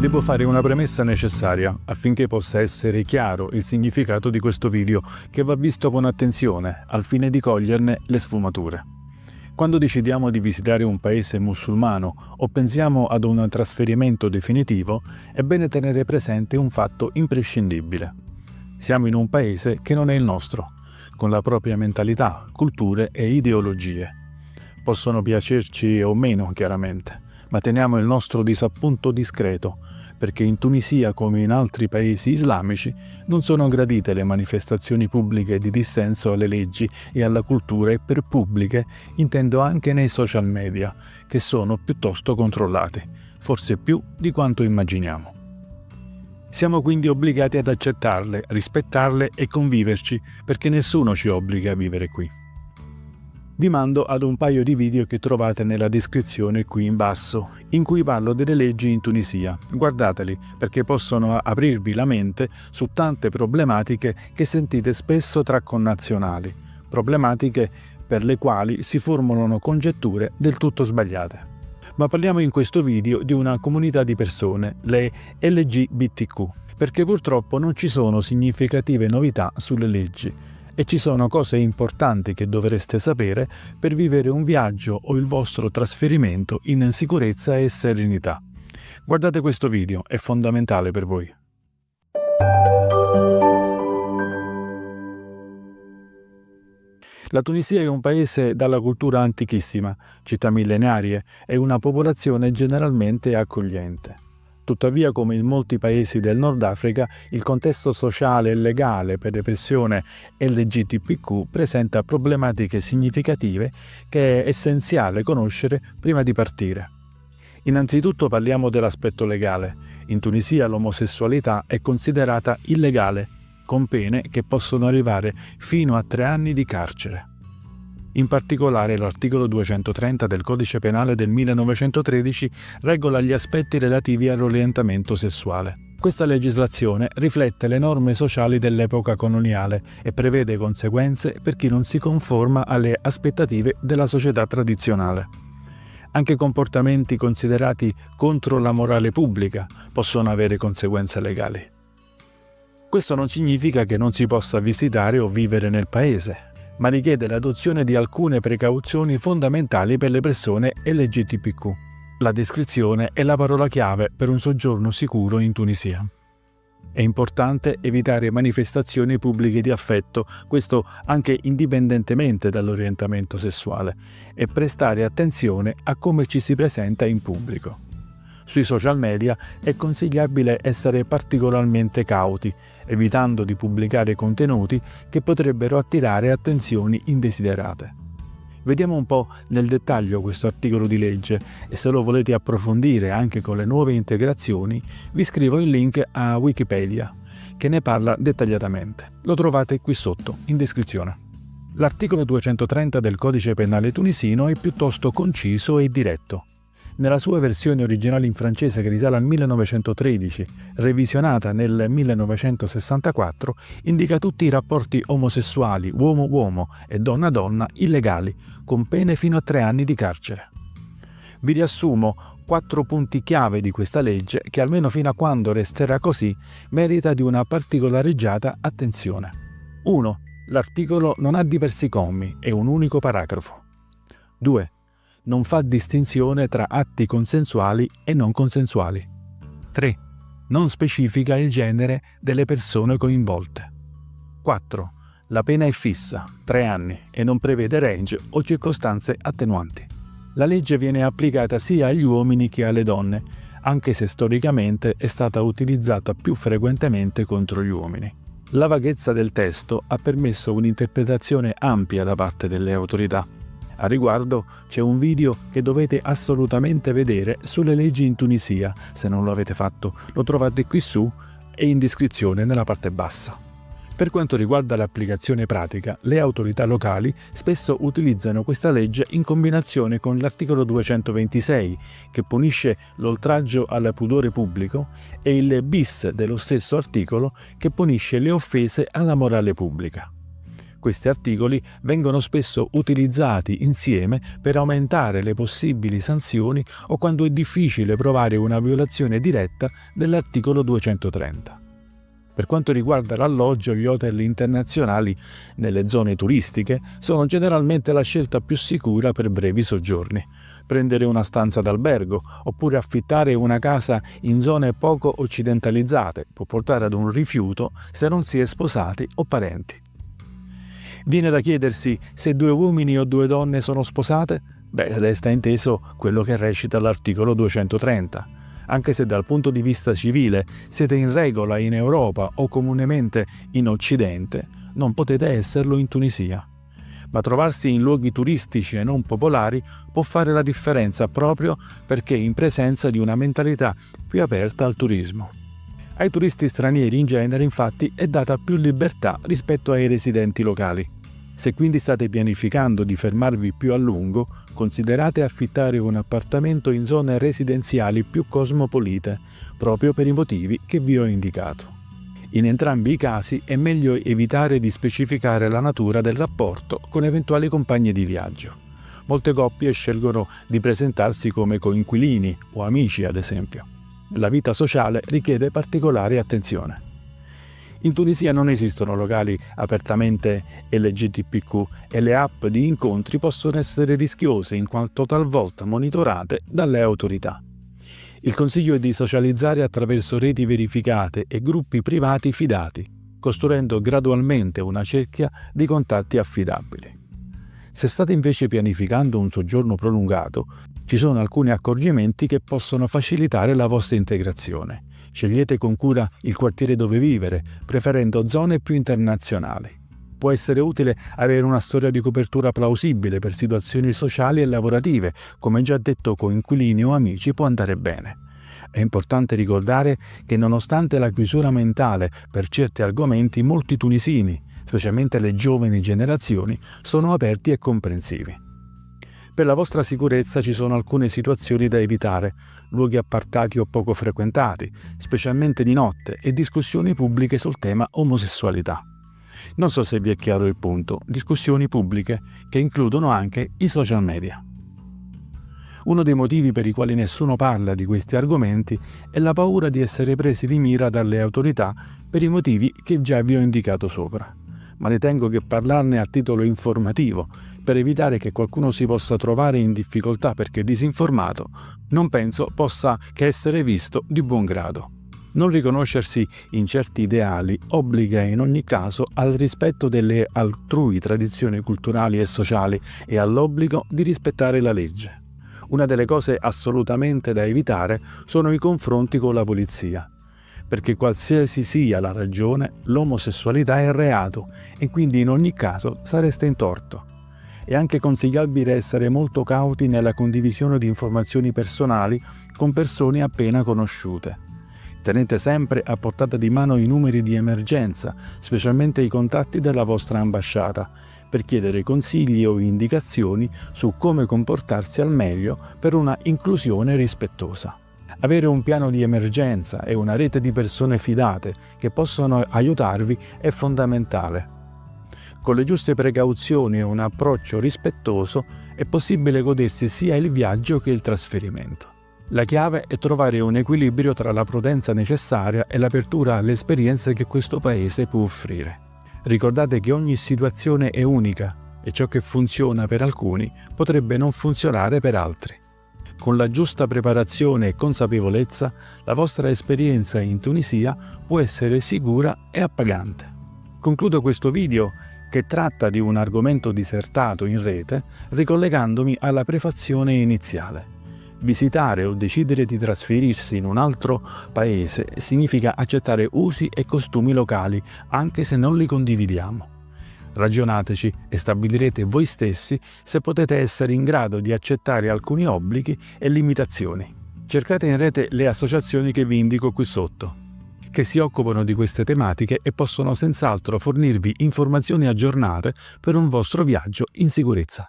Devo fare una premessa necessaria affinché possa essere chiaro il significato di questo video, che va visto con attenzione al fine di coglierne le sfumature. Quando decidiamo di visitare un paese musulmano o pensiamo ad un trasferimento definitivo, è bene tenere presente un fatto imprescindibile. Siamo in un paese che non è il nostro, con la propria mentalità, culture e ideologie. Possono piacerci o meno, chiaramente, ma teniamo il nostro disappunto discreto, perché in Tunisia, come in altri paesi islamici, non sono gradite le manifestazioni pubbliche di dissenso alle leggi e alla cultura, e per pubbliche intendo anche nei social media, che sono piuttosto controllati, forse più di quanto immaginiamo. Siamo quindi obbligati ad accettarle, rispettarle e conviverci, perché nessuno ci obbliga a vivere qui. Vi mando ad un paio di video che trovate nella descrizione qui in basso, in cui parlo delle leggi in Tunisia. Guardateli, perché possono aprirvi la mente su tante problematiche che sentite spesso tra connazionali, problematiche per le quali si formulano congetture del tutto sbagliate. Ma parliamo in questo video di una comunità di persone, le LGBTQ, perché purtroppo non ci sono significative novità sulle leggi. E ci sono cose importanti che dovreste sapere per vivere un viaggio o il vostro trasferimento in sicurezza e serenità. Guardate questo video, è fondamentale per voi. La Tunisia è un paese dalla cultura antichissima, città millenarie e una popolazione generalmente accogliente. Tuttavia, come in molti paesi del Nord Africa, il contesto sociale e legale per le persone LGBTQ presenta problematiche significative che è essenziale conoscere prima di partire. Innanzitutto parliamo dell'aspetto legale. In Tunisia l'omosessualità è considerata illegale, con pene che possono arrivare fino a 3 anni di carcere. In particolare l'articolo 230 del Codice Penale del 1913 regola gli aspetti relativi all'orientamento sessuale. Questa legislazione riflette le norme sociali dell'epoca coloniale e prevede conseguenze per chi non si conforma alle aspettative della società tradizionale. Anche comportamenti considerati contro la morale pubblica possono avere conseguenze legali. Questo non significa che non si possa visitare o vivere nel paese, ma richiede l'adozione di alcune precauzioni fondamentali per le persone LGBTQ. La descrizione è la parola chiave per un soggiorno sicuro in Tunisia. È importante evitare manifestazioni pubbliche di affetto, questo anche indipendentemente dall'orientamento sessuale, e prestare attenzione a come ci si presenta in pubblico. Sui social media è consigliabile essere particolarmente cauti, evitando di pubblicare contenuti che potrebbero attirare attenzioni indesiderate. Vediamo un po' nel dettaglio questo articolo di legge e se lo volete approfondire anche con le nuove integrazioni, vi scrivo il link a Wikipedia, che ne parla dettagliatamente. Lo trovate qui sotto, in descrizione. L'articolo 230 del Codice Penale tunisino è piuttosto conciso e diretto. Nella sua versione originale in francese, che risale al 1913, revisionata nel 1964, indica tutti i rapporti omosessuali, uomo-uomo e donna-donna, illegali, con pene fino a 3 anni di carcere. Vi riassumo 4 punti chiave di questa legge che, almeno fino a quando resterà così, merita di una particolareggiata attenzione. 1. L'articolo non ha diversi commi, è un unico paragrafo. 2. Non fa distinzione tra atti consensuali e non consensuali. 3. Non specifica il genere delle persone coinvolte. 4. La pena è fissa, 3 anni, e non prevede range o circostanze attenuanti. La legge viene applicata sia agli uomini che alle donne, anche se storicamente è stata utilizzata più frequentemente contro gli uomini. La vaghezza del testo ha permesso un'interpretazione ampia da parte delle autorità. A riguardo c'è un video che dovete assolutamente vedere sulle leggi in Tunisia. Se non lo avete fatto, lo trovate qui su e in descrizione nella parte bassa. Per quanto riguarda l'applicazione pratica, le autorità locali spesso utilizzano questa legge in combinazione con l'articolo 226, che punisce l'oltraggio al pudore pubblico, e il bis dello stesso articolo, che punisce le offese alla morale pubblica. Questi articoli vengono spesso utilizzati insieme per aumentare le possibili sanzioni o quando è difficile provare una violazione diretta dell'articolo 230. Per quanto riguarda l'alloggio, gli hotel internazionali nelle zone turistiche sono generalmente la scelta più sicura per brevi soggiorni. Prendere una stanza d'albergo oppure affittare una casa in zone poco occidentalizzate può portare ad un rifiuto se non si è sposati o parenti. Viene da chiedersi se 2 uomini o 2 donne sono sposate? Resta inteso quello che recita l'articolo 230. Anche se dal punto di vista civile siete in regola in Europa o comunemente in Occidente, non potete esserlo in Tunisia. Ma trovarsi in luoghi turistici e non popolari può fare la differenza proprio perché è in presenza di una mentalità più aperta al turismo. Ai turisti stranieri in genere, infatti, è data più libertà rispetto ai residenti locali. Se quindi state pianificando di fermarvi più a lungo, considerate affittare un appartamento in zone residenziali più cosmopolite, proprio per i motivi che vi ho indicato. In entrambi i casi è meglio evitare di specificare la natura del rapporto con eventuali compagni di viaggio. Molte coppie scelgono di presentarsi come coinquilini o amici, ad esempio. La vita sociale richiede particolare attenzione. In Tunisia non esistono locali apertamente LGBTQ e le app di incontri possono essere rischiose in quanto talvolta monitorate dalle autorità. Il consiglio è di socializzare attraverso reti verificate e gruppi privati fidati, costruendo gradualmente una cerchia di contatti affidabili. Se state invece pianificando un soggiorno prolungato, ci sono alcuni accorgimenti che possono facilitare la vostra integrazione. Scegliete con cura il quartiere dove vivere, preferendo zone più internazionali. Può essere utile avere una storia di copertura plausibile per situazioni sociali e lavorative, come già detto coinquilini o amici può andare bene. È importante ricordare che nonostante la chiusura mentale per certi argomenti, molti tunisini, specialmente le giovani generazioni, sono aperti e comprensivi. Per la vostra sicurezza ci sono alcune situazioni da evitare, luoghi appartati o poco frequentati, specialmente di notte, e discussioni pubbliche sul tema omosessualità. Non so se vi è chiaro il punto, discussioni pubbliche che includono anche i social media. Uno dei motivi per i quali nessuno parla di questi argomenti è la paura di essere presi di mira dalle autorità per i motivi che già vi ho indicato sopra. Ma ritengo che parlarne a titolo informativo, per evitare che qualcuno si possa trovare in difficoltà perché disinformato, non penso possa che essere visto di buon grado. Non riconoscersi in certi ideali obbliga in ogni caso al rispetto delle altrui tradizioni culturali e sociali e all'obbligo di rispettare la legge. Una delle cose assolutamente da evitare sono i confronti con la polizia, perché qualsiasi sia la ragione, l'omosessualità è reato e quindi in ogni caso sareste in torto. È anche consigliabile essere molto cauti nella condivisione di informazioni personali con persone appena conosciute. Tenete sempre a portata di mano i numeri di emergenza, specialmente i contatti della vostra ambasciata, per chiedere consigli o indicazioni su come comportarsi al meglio per una inclusione rispettosa. Avere un piano di emergenza e una rete di persone fidate che possono aiutarvi è fondamentale. Con le giuste precauzioni e un approccio rispettoso è possibile godersi sia il viaggio che il trasferimento. La chiave è trovare un equilibrio tra la prudenza necessaria e l'apertura alle esperienze che questo paese può offrire. Ricordate che ogni situazione è unica e ciò che funziona per alcuni potrebbe non funzionare per altri. Con la giusta preparazione e consapevolezza, la vostra esperienza in Tunisia può essere sicura e appagante. Concludo questo video, che tratta di un argomento disertato in rete, ricollegandomi alla prefazione iniziale. Visitare o decidere di trasferirsi in un altro paese significa accettare usi e costumi locali, anche se non li condividiamo. Ragionateci e stabilirete voi stessi se potete essere in grado di accettare alcuni obblighi e limitazioni. Cercate in rete le associazioni che vi indico qui sotto, che si occupano di queste tematiche e possono senz'altro fornirvi informazioni aggiornate per un vostro viaggio in sicurezza.